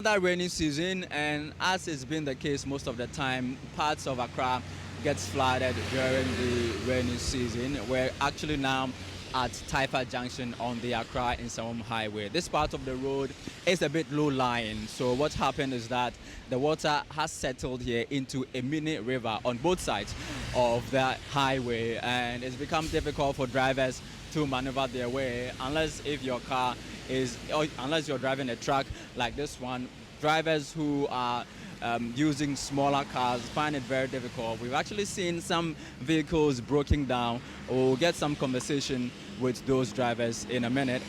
That rainy season, and as it's been the case most of the time, parts of Accra gets flooded during the rainy season. We're actually now at Taifa Junction on the Accra Insamum Highway. This part of the road is a bit low lying, so what happened is that the water has settled here into a mini river on both sides of the highway, and it's become difficult for drivers to maneuver their way unless if your car is, or unless you're driving a truck like this one. Drivers who are using smaller cars find it very difficult. We've actually seen some vehicles broken down. We'll get some conversation with those drivers in a minute.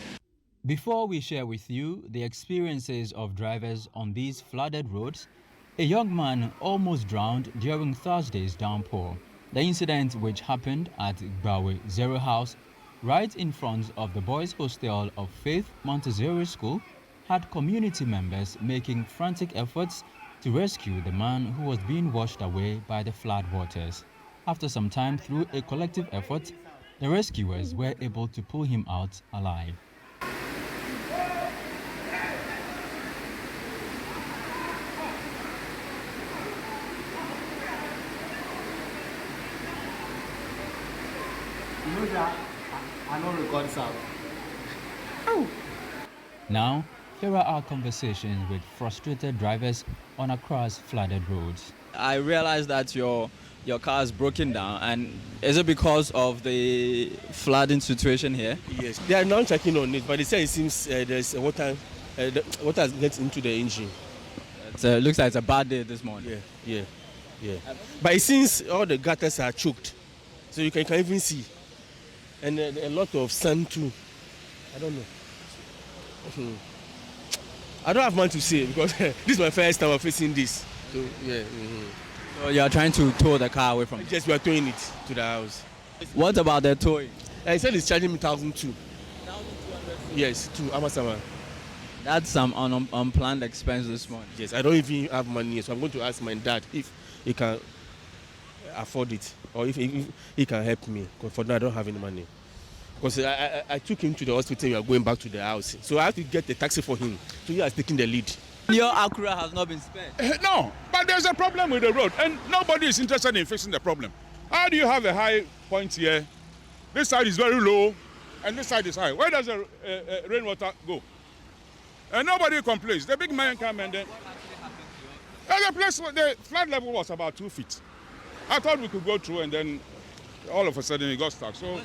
Before we share with you the experiences of drivers on these flooded roads, a young man almost drowned during Thursday's downpour. The incident, which happened at Gbawe Zero House, right in front of the boys' hostel of Faith Montessori School, had community members making frantic efforts to rescue the man who was being washed away by the flood waters. After some time, through a collective effort, the rescuers were able to pull him out alive. You know that I don't record sound. Now, here are our conversations with frustrated drivers on Accra's flooded roads. I realize that your car is broken down, and is it because of the flooding situation here? Yes, they are now checking on it, but they say it seems there's water gets into the engine. It looks like it's a bad day this morning. Yeah. But it seems all the gutters are choked, so you can even see, and a lot of sand too. I don't know. I don't have much to say because this is my first time facing this. So yeah. So you are trying to tow the car away from it? Yes, we are towing it to the house. What about the towing? He said he's charging me 1,200. Yes, to Amasama. That's some unplanned expense this morning. Yes, I don't even have money, so I'm going to ask my dad if he can afford it or if he can help me. Because for now, I don't have any money. Because I took him to the hospital, we are going back to the house. So I have to get a taxi for him. So he has taken the lead. Your Acura has not been spared. No, but there's a problem with the road, and nobody is interested in fixing the problem. How do you have a high point here? This side is very low, and this side is high. Where does the rainwater go? And nobody complains. The big man come and then... The place, the flood level was about 2 feet. I thought we could go through, and then all of a sudden it got stuck. So,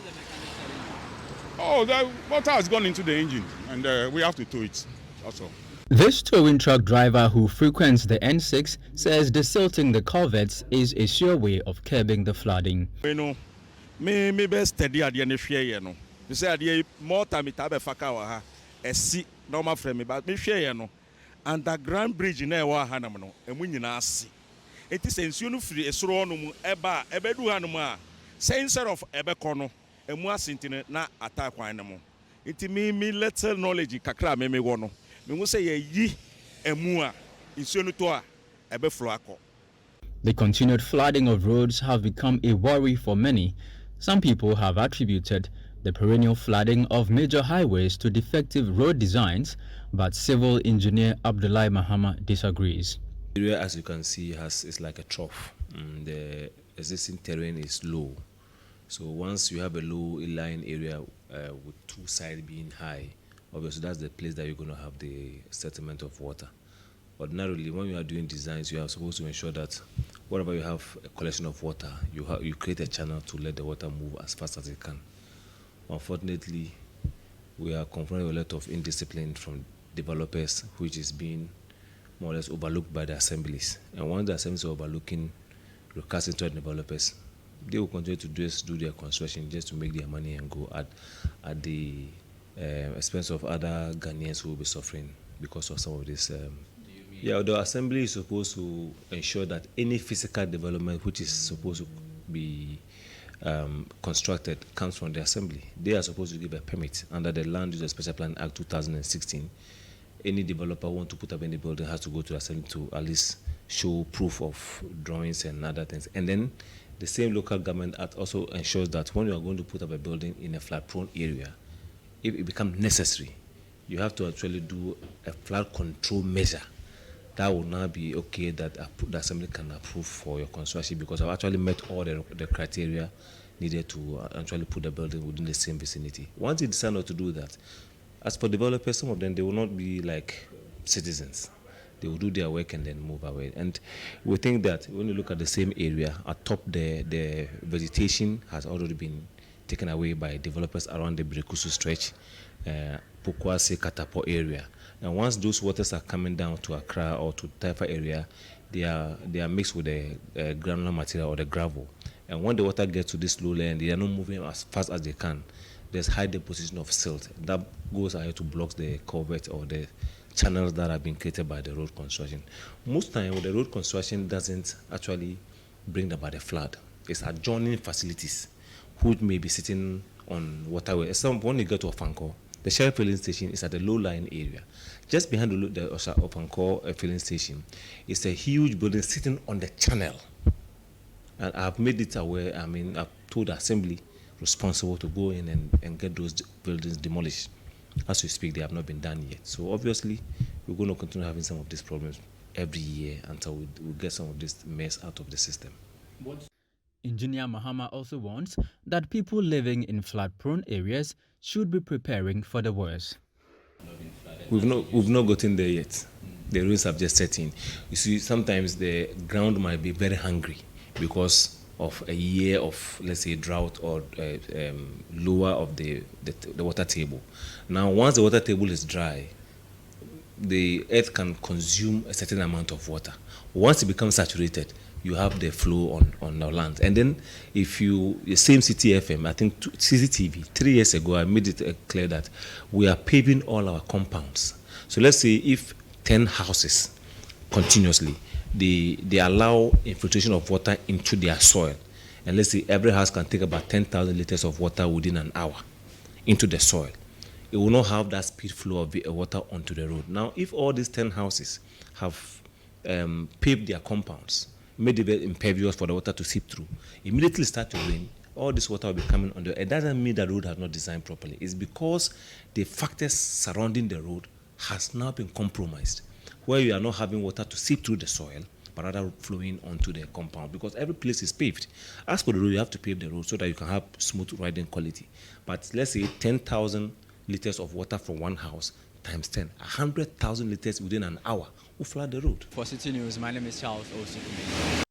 the water has gone into the engine, and we have to tow it. That's all. This towing truck driver who frequents the N6 says desilting the culverts is a sure way of curbing the flooding. You know, me best steady at the end of you know. You say the more time it have a faka a see normal frame, but me share you know. And the Grand Bridge in there wa hanam no, and we na see. It is ensure free a soro no mu eba ebedu hanuma. Say instead of ebe kono, and more sentine na attack one mo. It me little knowledge kakra me wono. The continued flooding of roads have become a worry for many. Some people have attributed the perennial flooding of major highways to defective road designs, but civil engineer Abdullahi Mahama disagrees. The area, as you can see, is like a trough. The existing terrain is low. So once you have a low-lying area with two sides being high, obviously that's the place that you're going to have the settlement of water. Ordinarily, when you are doing designs, you are supposed to ensure that wherever you have a collection of water, you create a channel to let the water move as fast as it can. Unfortunately, we are confronted with a lot of indiscipline from developers, which is being more or less overlooked by the assemblies. And once the assemblies are overlooking, recasting to the developers, they will continue to do their construction just to make their money and go at the expense of other Ghanaians who will be suffering because of some of this. The assembly is supposed to ensure that any physical development which is supposed to be constructed comes from the assembly. They are supposed to give a permit under the Land Use and Special Plan Act 2016. Any developer who wants to put up any building has to go to the assembly to at least show proof of drawings and other things. And then the same local government act also ensures that when you are going to put up a building in a flood-prone area, if it becomes necessary, you have to actually do a flood control measure that will now be okay that the assembly can approve for your construction because I've actually met all the criteria needed to actually put the building within the same vicinity. Once you decide not to do that, as for developers, some of them, they will not be like citizens. They will do their work and then move away. And we think that when you look at the same area, atop the vegetation has already been taken away by developers around the Brekusu stretch, Pokwase, Katapo area. And once those waters are coming down to Accra or to Taifa area, they are mixed with the granular material or the gravel. And when the water gets to this lowland, they are not moving as fast as they can. There's high deposition of silt. That goes ahead to block the culvert or the channels that have been created by the road construction. Most time, the road construction doesn't actually bring about a flood. It's adjoining facilities which may be sitting on waterway. When you go to Ofanko, the Shell filling station is at the low-lying area. Just behind the Ofanko filling station is a huge building sitting on the channel. And I've made it aware, I've told the assembly responsible to go in and get those buildings demolished. As we speak, they have not been done yet. So obviously, we're going to continue having some of these problems every year until we get some of this mess out of the system. Engineer Mahama also warns that people living in flood-prone areas should be preparing for the worst. We've not gotten there yet. The rules have just set in. You see, sometimes the ground might be very hungry because of a year of, let's say, drought or lower of the water table. Now, once the water table is dry, the earth can consume a certain amount of water. Once it becomes saturated, you have the flow on the land. And then if you, the same Citi FM, I think CCTV, 3 years ago, I made it clear that we are paving all our compounds. So let's say if 10 houses continuously, they allow infiltration of water into their soil. And let's say every house can take about 10,000 liters of water within an hour into the soil. It will not have that speed flow of water onto the road. Now, if all these 10 houses have paved their compounds, made it impervious for the water to seep through, immediately start to rain, all this water will be coming on the. It doesn't mean the road has not designed properly. It's because the factors surrounding the road has now been compromised, where you are not having water to seep through the soil, but rather flowing onto the compound, because every place is paved. As for the road, you have to pave the road so that you can have smooth riding quality. But let's say 10,000 liters of water from one house times 10, 100,000 liters within an hour will flood the road. For Citi News, my name is Charles Osukumi.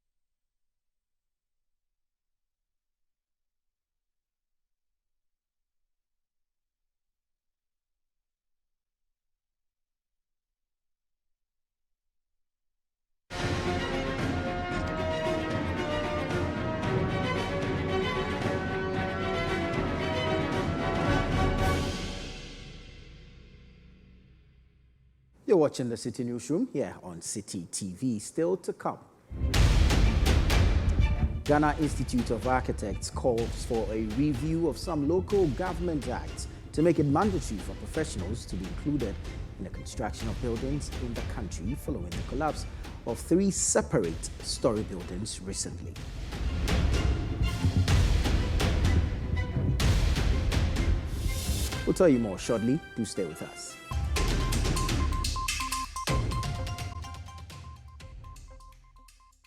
You're watching the Citi Newsroom here on Citi TV. Still to come. Ghana Institute of Architects calls for a review of some local government acts to make it mandatory for professionals to be included in the construction of buildings in the country following the collapse of 3 separate story buildings recently. We'll tell you more shortly. Do stay with us.